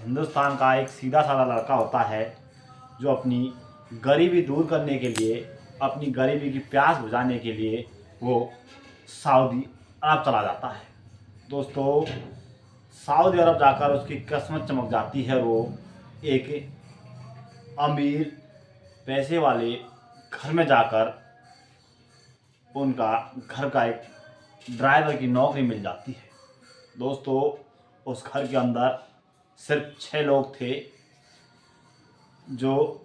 हिंदुस्तान का एक सीधा साधा लड़का होता है जो अपनी गरीबी दूर करने के लिए, अपनी गरीबी की प्यास बुझाने के लिए वो सऊदी अरब चला जाता है। दोस्तों, सऊदी अरब जाकर उसकी किस्मत चमक जाती है। वो एक अमीर पैसे वाले घर में जाकर उनका घर का एक ड्राइवर की नौकरी मिल जाती है। दोस्तों, उस घर के अंदर सिर्फ 6 लोग थे, जो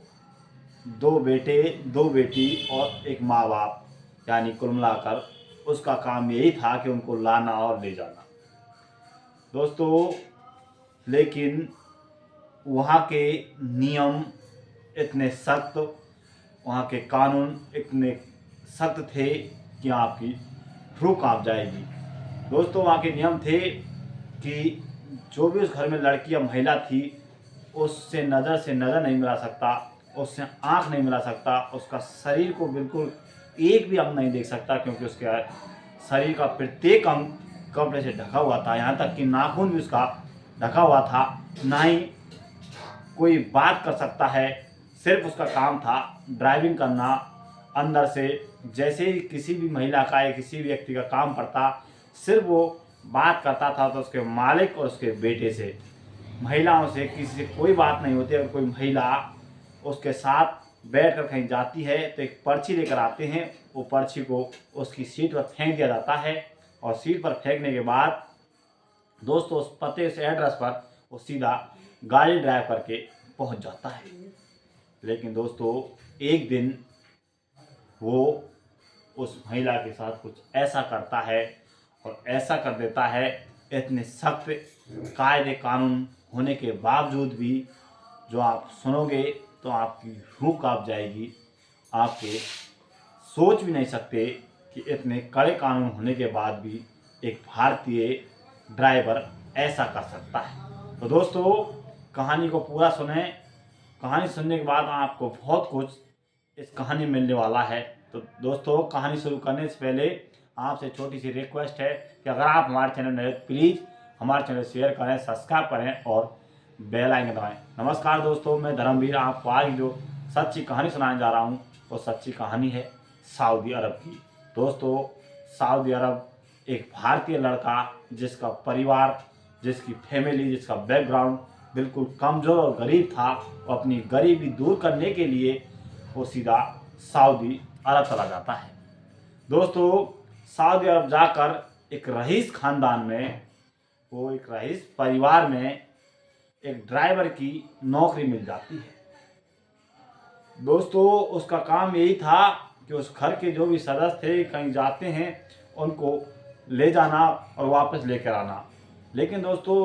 2 बेटे, 2 बेटी और एक माँ बाप, यानी कुल मिलाकर उसका काम यही था कि उनको लाना और ले जाना। दोस्तों, लेकिन वहाँ के नियम इतने सख्त, वहाँ के कानून इतने सख्त थे कि आपकी रूह कांप जाएगी। दोस्तों, वहाँ के नियम थे कि जो भी उस घर में लड़की या महिला थी, उससे नज़र से नज़र नहीं मिला सकता, उससे आँख नहीं मिला सकता, उसका शरीर को बिल्कुल एक भी अंग नहीं देख सकता, क्योंकि उसके शरीर का प्रत्येक अंग कपड़े से ढका हुआ था। यहाँ तक कि नाखून भी उसका ढका हुआ था। ना ही कोई बात कर सकता है, सिर्फ उसका काम था ड्राइविंग करना। अंदर से जैसे ही किसी भी महिला का या किसी भी व्यक्ति का काम पड़ता, सिर्फ वो बात करता था तो उसके मालिक और उसके बेटे से। महिलाओं से किसी से कोई बात नहीं होती। अगर कोई महिला उसके साथ बैठकर कहीं जाती है तो एक पर्ची लेकर आते हैं, वो पर्ची को उसकी सीट पर फेंक दिया जाता है, और सीट पर फेंकने के बाद दोस्तों उस पते से एड्रेस पर वो सीधा गाड़ी ड्राइव करके पहुंच जाता है। लेकिन दोस्तों, एक दिन वो उस महिला के साथ कुछ ऐसा करता है और ऐसा कर देता है, इतने सख्त कायदे कानून होने के बावजूद भी, जो आप सुनोगे तो आपकी रूह कांप जाएगी। आपके सोच भी नहीं सकते कि इतने कड़े कानून होने के बाद भी एक भारतीय ड्राइवर ऐसा कर सकता है। तो दोस्तों, कहानी को पूरा सुने। कहानी सुनने के बाद आपको बहुत कुछ इस कहानी में मिलने वाला है। तो दोस्तों, कहानी शुरू करने से पहले आपसे छोटी सी रिक्वेस्ट है कि अगर आप हमारे चैनल नए तो प्लीज़ हमारे चैनल शेयर करें, सब्सक्राइब करें और बेल आइकन दबाएं। नमस्कार दोस्तों, मैं धर्मवीर आपको आज जो सच्ची कहानी सुनाने जा रहा हूँ वो सच्ची कहानी है सऊदी अरब की। दोस्तों, सऊदी अरब एक भारतीय लड़का, जिसका परिवार, जिसकी फैमिली, जिसका बैकग्राउंड बिल्कुल कमज़ोर और गरीब था, वो अपनी गरीबी दूर करने के लिए वो सीधा सऊदी अरब चला जाता है। दोस्तों, सऊदी अरब जाकर एक रईस खानदान में, वो एक रईस परिवार में एक ड्राइवर की नौकरी मिल जाती है। दोस्तों, उसका काम यही था कि उस घर के जो भी सदस्य थे, कहीं जाते हैं उनको ले जाना और वापस लेकर आना। लेकिन दोस्तों,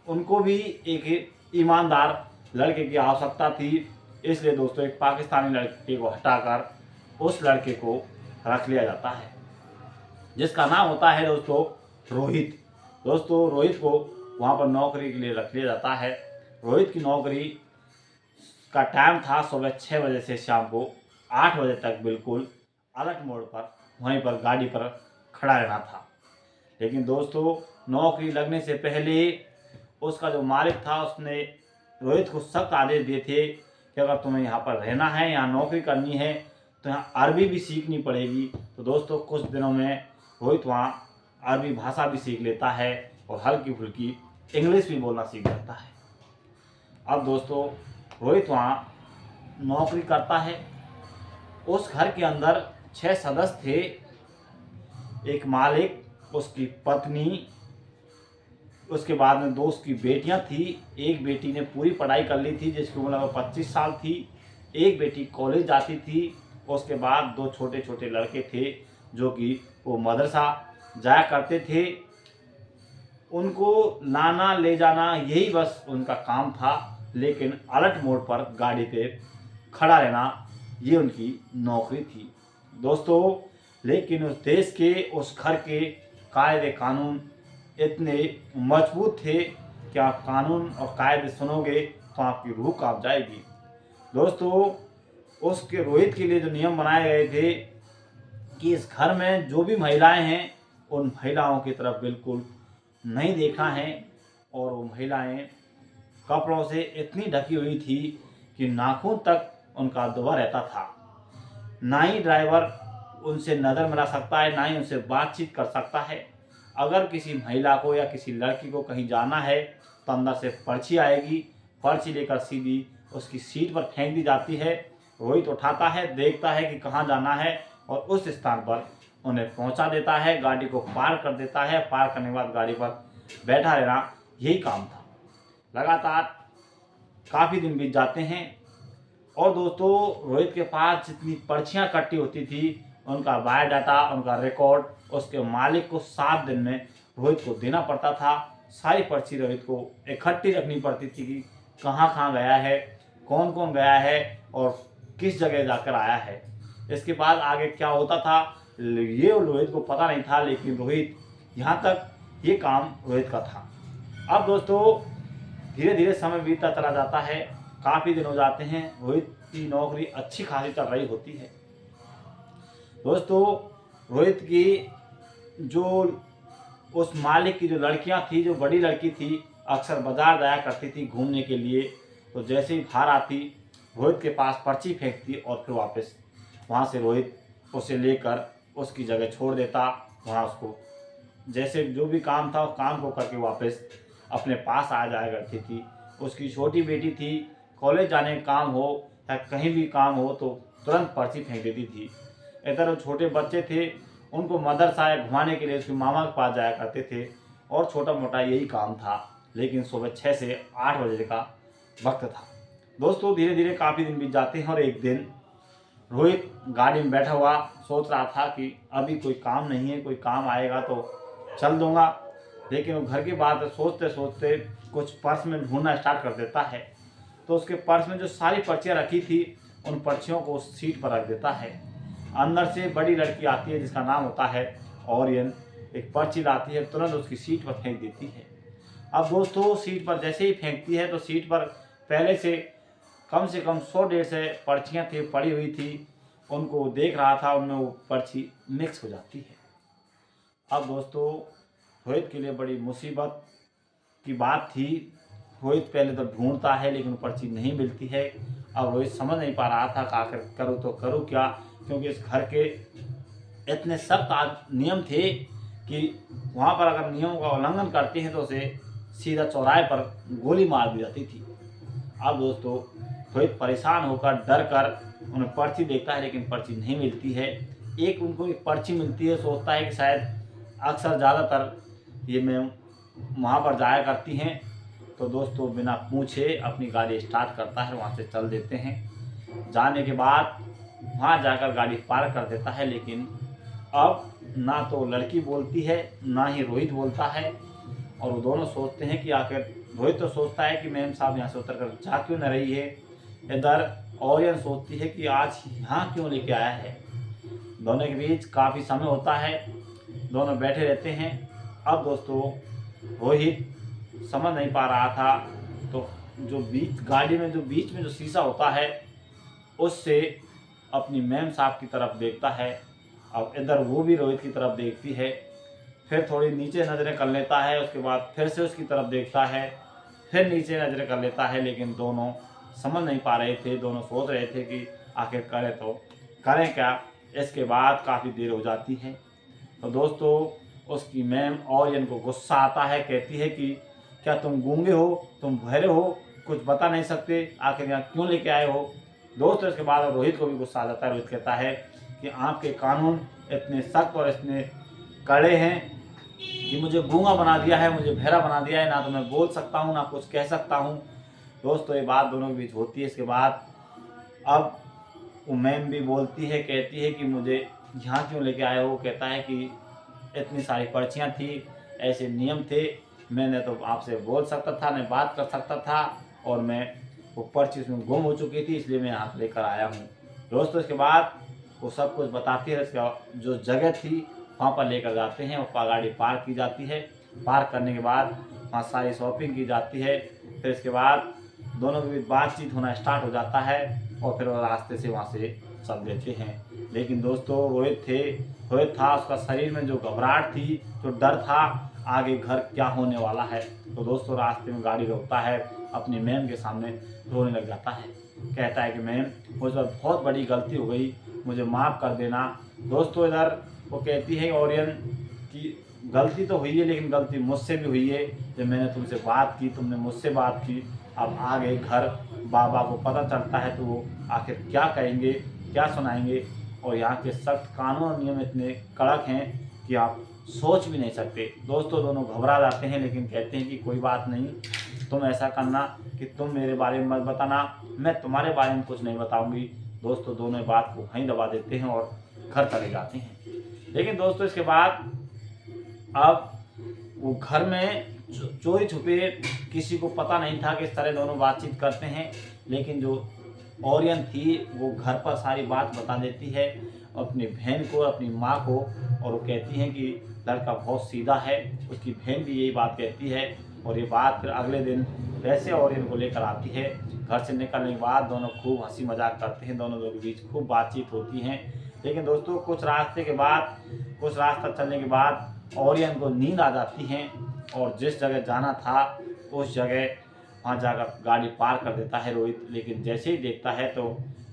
उनको भी एक ईमानदार लड़के की आवश्यकता थी। इसलिए दोस्तों, एक पाकिस्तानी लड़के को हटाकर उस लड़के को रख लिया जाता है, जिसका नाम होता है दोस्तों रोहित। दोस्तों, रोहित को वहाँ पर नौकरी के लिए रख लिया जाता है। रोहित की नौकरी का टाइम था सुबह 6 बजे से शाम को 8 बजे तक, बिल्कुल अलर्ट मोड पर वहीं पर गाड़ी पर खड़ा रहना था। लेकिन दोस्तों, नौकरी लगने से पहले उसका जो मालिक था, उसने रोहित को सख्त आदेश दिए थे कि अगर तुम्हें यहाँ पर रहना है, यहाँ नौकरी करनी है, तो यहाँ अरबी भी सीखनी पड़ेगी। तो दोस्तों, कुछ दिनों में रोहित वहाँ अरबी भाषा भी सीख लेता है और हल्की फुल्की इंग्लिश भी बोलना सीख जाता है। अब दोस्तों, रोहित वहाँ नौकरी करता है। उस घर के अंदर 6 सदस्य थे। एक मालिक, उसकी पत्नी, उसके बाद में 2 उसकी बेटियां थी। एक बेटी ने पूरी पढ़ाई कर ली थी, जिसकी उम्र 25 साल थी। एक बेटी कॉलेज जाती थी। उसके बाद 2 छोटे छोटे लड़के थे, जो कि वो मदरसा जाया करते थे। उनको लाना ले जाना यही बस उनका काम था। लेकिन अलर्ट मोड पर गाड़ी पे खड़ा रहना, ये उनकी नौकरी थी। दोस्तों, लेकिन उस देश के, उस घर के कायदे कानून इतने मजबूत थे कि आप कानून और कायदे सुनोगे तो आपकी रूह कांप जाएगी। दोस्तों, उसके रोहित के लिए जो नियम बनाए गए थे कि इस घर में जो भी महिलाएं हैं, उन महिलाओं की तरफ बिल्कुल नहीं देखना है, और वो महिलाएं कपड़ों से इतनी ढकी हुई थी कि नाखून तक उनका दुबा रहता था। ना ही ड्राइवर उनसे नज़र मिला सकता है, ना ही उनसे बातचीत कर सकता है। अगर किसी महिला को या किसी लड़की को कहीं जाना है तो अंदर से पर्ची आएगी, पर्ची लेकर सीधी उसकी सीट पर फेंक दी जाती है। रोहित उठाता है, देखता है कि कहाँ जाना है और उस स्थान पर उन्हें पहुंचा देता है, गाड़ी को पार कर देता है। पार करने के बाद गाड़ी पर बैठा रहना, यही काम था। लगातार काफ़ी दिन बीत जाते हैं और दोस्तों रोहित के पास जितनी पर्चियाँ इकट्ठी होती थी, उनका बायोडाटा, उनका रिकॉर्ड उसके मालिक को 7 दिन में रोहित को देना पड़ता था। सारी पर्ची रोहित को इकट्ठी रखनी पड़ती थी कि कहाँ कहाँ गया है, कौन कौन गया है और किस जगह जाकर आया है। इसके बाद आगे क्या होता था ये रोहित को पता नहीं था, लेकिन रोहित यहाँ तक ये काम रोहित का था। अब दोस्तों धीरे धीरे समय बीतता चला जाता है, काफ़ी दिन हो जाते हैं। रोहित की नौकरी अच्छी खासी चल रही होती है। दोस्तों रोहित की जो उस मालिक की जो लड़कियां थी, जो बड़ी लड़की थी, अक्सर बाजार जाया करती थी घूमने के लिए। तो जैसे ही बाहर आती रोहित के पास पर्ची फेंकती और फिर वापस वहाँ से रोहित उसे लेकर उसकी जगह छोड़ देता। वहाँ उसको जैसे जो भी काम था उस काम को करके वापस अपने पास आ जाया करती थी। उसकी छोटी बेटी थी, कॉलेज जाने का काम हो या कहीं भी काम हो तो तुरंत पर्ची फेंक देती थी। इधर वो छोटे बच्चे थे, उनको मदरसा या घुमाने के लिए उसके मामा के पास जाया करते थे और छोटा मोटा यही काम था। लेकिन सुबह 6 से 8 बजे का वक्त था। दोस्तों धीरे धीरे काफ़ी दिन बीत जाते हैं और एक दिन रोहित गाड़ी में बैठा हुआ सोच रहा था कि अभी कोई काम नहीं है, कोई काम आएगा तो चल दूंगा। लेकिन वो घर की बात सोचते सोचते कुछ पर्स में ढूंढना स्टार्ट कर देता है। तो उसके पर्स में जो सारी पर्चियाँ रखी थी उन पर्चियों को उस सीट पर रख देता है। अंदर से बड़ी लड़की आती है जिसका नाम होता है ऑरियन, एक पर्ची लाती है, तुरंत उसकी सीट पर फेंक देती है। अब दोस्तों सीट पर जैसे ही फेंकती है तो सीट पर पहले से कम 100-150 पर्चियाँ थी पड़ी हुई थी, उनको देख रहा था, उनमें वो पर्ची मिक्स हो जाती है। अब दोस्तों रोहित के लिए बड़ी मुसीबत की बात थी। रोहित पहले तो ढूंढता है लेकिन पर्ची नहीं मिलती है। अब रोहित समझ नहीं पा रहा था कि आखिर करूँ तो करूँ क्या, क्योंकि इस घर के इतने सख्त नियम थे कि वहाँ पर अगर नियमों का उल्लंघन करते हैं तो उसे सीधा चौराहे पर गोली मार दी जाती थी। अब दोस्तों रोहित परेशान होकर डर कर उन्हें पर्ची देखता है लेकिन पर्ची नहीं मिलती है। उनको एक पर्ची मिलती है, सोचता है कि शायद अक्सर ज़्यादातर ये मैम वहाँ पर जाया करती हैं। तो दोस्तों बिना पूछे अपनी गाड़ी स्टार्ट करता है, वहाँ से चल देते हैं। जाने के बाद वहाँ जाकर गाड़ी पार्क कर देता है, लेकिन अब ना तो लड़की बोलती है ना ही रोहित बोलता है। और वो दोनों सोचते हैं कि आखिर रोहित तो सोचता है कि मैम साहब यहाँ से उतर कर जा क्यों न रही है। इधर ऑरियन सोचती है कि आज यहाँ क्यों लेके आया है। दोनों के बीच काफ़ी समय होता है, दोनों बैठे रहते हैं। अब दोस्तों रोहित समझ नहीं पा रहा था तो जो गाड़ी में जो बीच में जो शीशा होता है उससे अपनी मैम साहब की तरफ देखता है। अब इधर वो भी रोहित की तरफ देखती है, फिर थोड़ी नीचे नज़रें कर लेता है, उसके बाद फिर से उसकी तरफ देखता है, फिर नीचे नज़रें कर लेता है। लेकिन दोनों समझ नहीं पा रहे थे, दोनों सोच रहे थे कि आखिर करें तो करें क्या। इसके बाद काफ़ी देर हो जाती है तो दोस्तों उसकी मैम और इनको गुस्सा आता है, कहती है कि क्या तुम गूंगे हो, तुम बहरे हो, कुछ बता नहीं सकते, आखिर यहाँ क्यों लेके आए हो। दोस्तों इसके बाद रोहित को भी गुस्सा आ जाता है। रोहित कहता है कि आपके कानून इतने सख्त और इतने कड़े हैं कि मुझे गूंगा बना दिया है, मुझे बहरा बना दिया है, ना तो मैं बोल सकता हूँ ना कुछ कह सकता हूँ। दोस्तों ये बात दोनों के बीच होती है। इसके बाद अब वो मैम भी बोलती है, कहती है कि मुझे यहाँ क्यों लेके आए हो। कहता है कि इतनी सारी पर्चियाँ थी, ऐसे नियम थे, मैंने तो आपसे बोल सकता था, मैं बात कर सकता था और मैं वो पर्ची उसमें गुम हो चुकी थी, इसलिए मैं यहाँ लेकर आया हूँ। दोस्तों इसके बाद वो सब कुछ बताती है। इसका जो जगह थी वहाँ पर लेकर जाते हैं, वहाँ गाड़ी पार्क की जाती है। पार्क करने के बाद वहाँ सारी शॉपिंग की जाती है। फिर इसके बाद दोनों के बीच बातचीत होना स्टार्ट हो जाता है और फिर वो रास्ते से वहाँ से चल देते हैं। लेकिन दोस्तों रोहित था, उसका शरीर में जो घबराहट थी, जो डर था, आगे घर क्या होने वाला है। तो दोस्तों रास्ते में गाड़ी रोकता है, अपनी मैम के सामने रोने लग जाता है। कहता है कि मैम मुझ पर बहुत बड़ी गलती हो गई, मुझे माफ़ कर देना। दोस्तों इधर वो कहती है ओरियन कि गलती तो हुई है, लेकिन गलती मुझसे भी हुई है। जब मैंने तुमसे बात की, तुमने मुझसे बात की, अब आ गए घर, बाबा को पता चलता है तो वो आखिर क्या कहेंगे, क्या सुनाएंगे। और यहाँ के सख्त कानून और नियम इतने कड़क हैं कि आप सोच भी नहीं सकते। दोस्तों दोनों घबरा जाते हैं, लेकिन कहते हैं कि कोई बात नहीं, तुम ऐसा करना कि तुम मेरे बारे में मत बताना, मैं तुम्हारे बारे में कुछ नहीं बताऊंगी। दोस्तों दोनों बात को वहीं दबा देते हैं और घर चले जाते हैं। लेकिन दोस्तों इसके बाद अब वो घर में चोरी छुपे, किसी को पता नहीं था कि इस तरह दोनों बातचीत करते हैं। लेकिन जो ओरियन थी वो घर पर सारी बात बता देती है अपनी बहन को, अपनी माँ को। और वो कहती हैं कि लड़का बहुत सीधा है। उसकी बहन भी यही बात कहती है। और ये बात फिर अगले दिन वैसे ओरियन को लेकर आती है। घर से निकलने के बाद दोनों खूब हंसी मजाक करते हैं, दोनों के बीच खूब बातचीत होती हैं। लेकिन दोस्तों कुछ रास्ता चलने के बाद ओरियन को नींद आ जाती है और जिस जगह जाना था उस जगह वहाँ जाकर गाड़ी पार कर देता है रोहित। लेकिन जैसे ही देखता है तो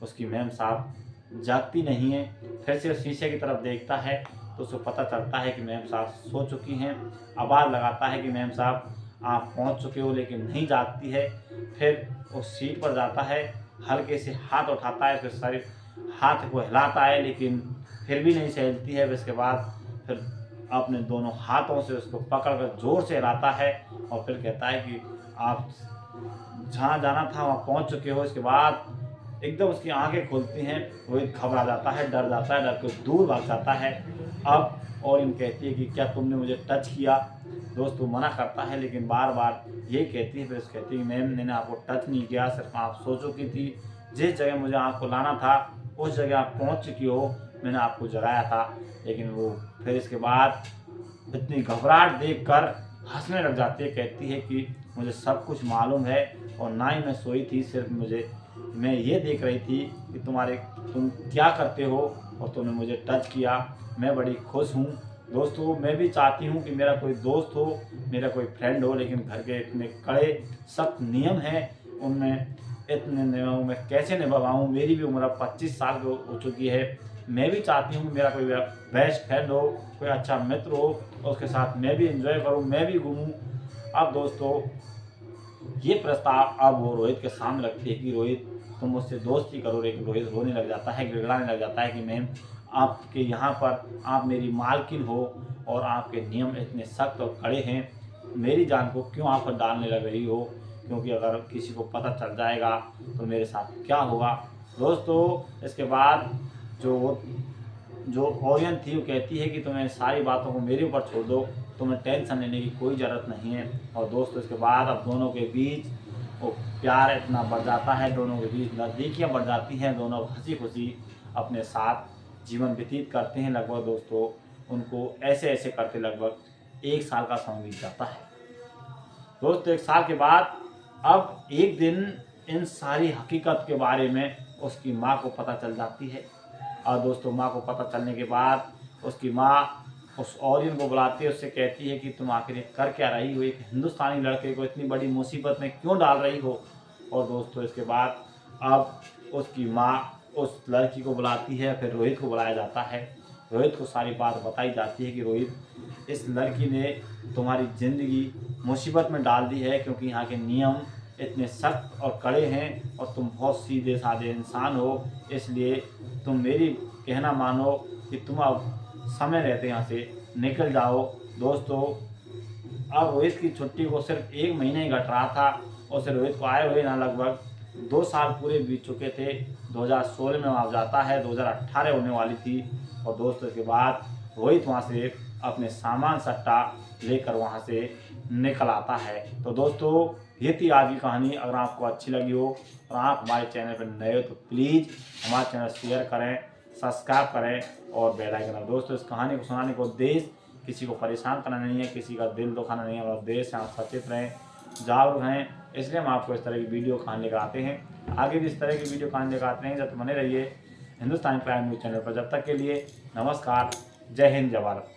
उसकी मैम साहब जागती नहीं है। फिर से शीशे की तरफ देखता है तो उसको पता चलता है कि मैम साहब सो चुकी हैं। आवाज़ लगाता है कि मैम साहब आप पहुँच चुके हो, लेकिन नहीं जागती है। फिर उस सीट पर जाता है, हल्के से हाथ उठाता है, फिर सारे हाथ को हिलाता है, लेकिन फिर भी नहीं सहलती है। इसके बाद फिर अपने दोनों हाथों से उसको पकड़कर जोर से हिलाता है और फिर कहता है कि आप जहाँ जाना था वहाँ पहुँच चुके हो। इसके बाद एकदम उसकी आंखें खुलती हैं, रोहित घबरा जाता है, डर जाता है, डर के दूर भाग जाता है। अब और इन कहती है कि क्या तुमने मुझे टच किया। दोस्तों मना करता है, लेकिन बार बार ये कहती है। फिर कहती है मैम मैंने आपको टच नहीं किया, सिर्फ आप सो चुकी थी, जिस जगह मुझे आपको लाना था उस जगह आप पहुँच चुकी हो, मैंने आपको जगाया था। लेकिन वो फिर इसके बाद इतनी घबराहट देखकर हंसने लग जाती है। कहती है कि मुझे सब कुछ मालूम है और ना ही मैं सोई थी, सिर्फ मैं ये देख रही थी कि तुम क्या करते हो और तुमने मुझे टच किया। मैं बड़ी खुश हूँ। दोस्तों मैं भी चाहती हूँ कि मेरा कोई दोस्त हो, मेरा कोई फ्रेंड हो, लेकिन घर के इतने कड़े सख्त नियम हैं, उनमें इतने नियमों में कैसे निभाऊँ। मेरी भी उम्र 25 साल हो चुकी है। मैं भी चाहती हूँ कि मेरा कोई बेस्ट फ्रेंड हो, कोई अच्छा मित्र हो और उसके साथ मैं भी एंजॉय करूँ, मैं भी घूमूँ। अब दोस्तों ये प्रस्ताव अब वो रोहित के सामने रखती है कि रोहित तुम मुझसे दोस्ती करो। लेकिन रोहित रोने लग जाता है, गिड़गिड़ाने लग जाता है कि मैम आपके यहाँ पर आप मेरी मालकिन हो और आपके नियम इतने सख्त और कड़े हैं, मेरी जान को क्यों आप पर डालने लग रही हो, क्योंकि अगर किसी को पता चल जाएगा तो मेरे साथ क्या होगा। दोस्तों इसके बाद जो ओरियन थी वो कहती है कि तुम्हें सारी बातों को मेरे ऊपर छोड़ दो, तुम्हें टेंशन लेने की कोई ज़रूरत नहीं है। और दोस्तों इसके बाद अब दोनों के बीच वो प्यार इतना बढ़ जाता है, दोनों के बीच नज़दीकियाँ बढ़ जाती हैं, दोनों हंसी खुशी अपने साथ जीवन व्यतीत करते हैं। लगभग दोस्तों उनको ऐसे ऐसे करते लगभग 1 साल का समय बीत जाता है। दोस्तों 1 साल के बाद अब एक दिन इन सारी हकीकत के बारे में उसकी माँ को पता चल जाती है। और दोस्तों माँ को पता चलने के बाद उसकी माँ उस ओरियन को बुलाती है, उससे कहती है कि तुम आखिर ये कर क्या रही हो, एक हिंदुस्तानी लड़के को इतनी बड़ी मुसीबत में क्यों डाल रही हो। और दोस्तों इसके बाद अब उसकी माँ उस लड़की को बुलाती है, फिर रोहित को बुलाया जाता है। रोहित को सारी बात बताई जाती है कि रोहित इस लड़की ने तुम्हारी ज़िंदगी मुसीबत में डाल दी है, क्योंकि यहाँ के नियम इतने सख्त और कड़े हैं और तुम बहुत सीधे साधे इंसान हो, इसलिए तुम मेरी कहना मानो कि तुम अब समय रहते यहाँ से निकल जाओ। दोस्तों अब रोहित की छुट्टी को सिर्फ 1 महीना ही घट रहा था, और से रोहित को आए हुए ना लगभग 2 साल पूरे बीत चुके थे। 2016 में वहाँ जाता है, 2018 होने वाली थी। और दोस्तों इसके बाद रोहित वहाँ से अपने सामान सट्टा लेकर वहाँ से निकल आता है। तो दोस्तों ये थी आज की कहानी। अगर आपको अच्छी लगी हो और आप हमारे चैनल पर नए हो तो प्लीज़ हमारा चैनल शेयर करें, सब्सक्राइब करें और बेल आइकन दबाएं। दोस्तों इस कहानी को सुनाने का उद्देश्य किसी को परेशान करना नहीं है, किसी का दिल दुखाना नहीं है। हमारा उद्देश्य है आप सचेत रहें, जागरूक रहें, इसलिए हम आपको इस तरह की वीडियो कहानी लेकर आते हैं। आगे भी इस तरह की वीडियो कहानी लेकर आते हैं। जब बने रहिए हिंदुस्तानी क्राइम न्यूज़ चैनल पर। जब तक के लिए नमस्कार, जय हिंद, जय भारत।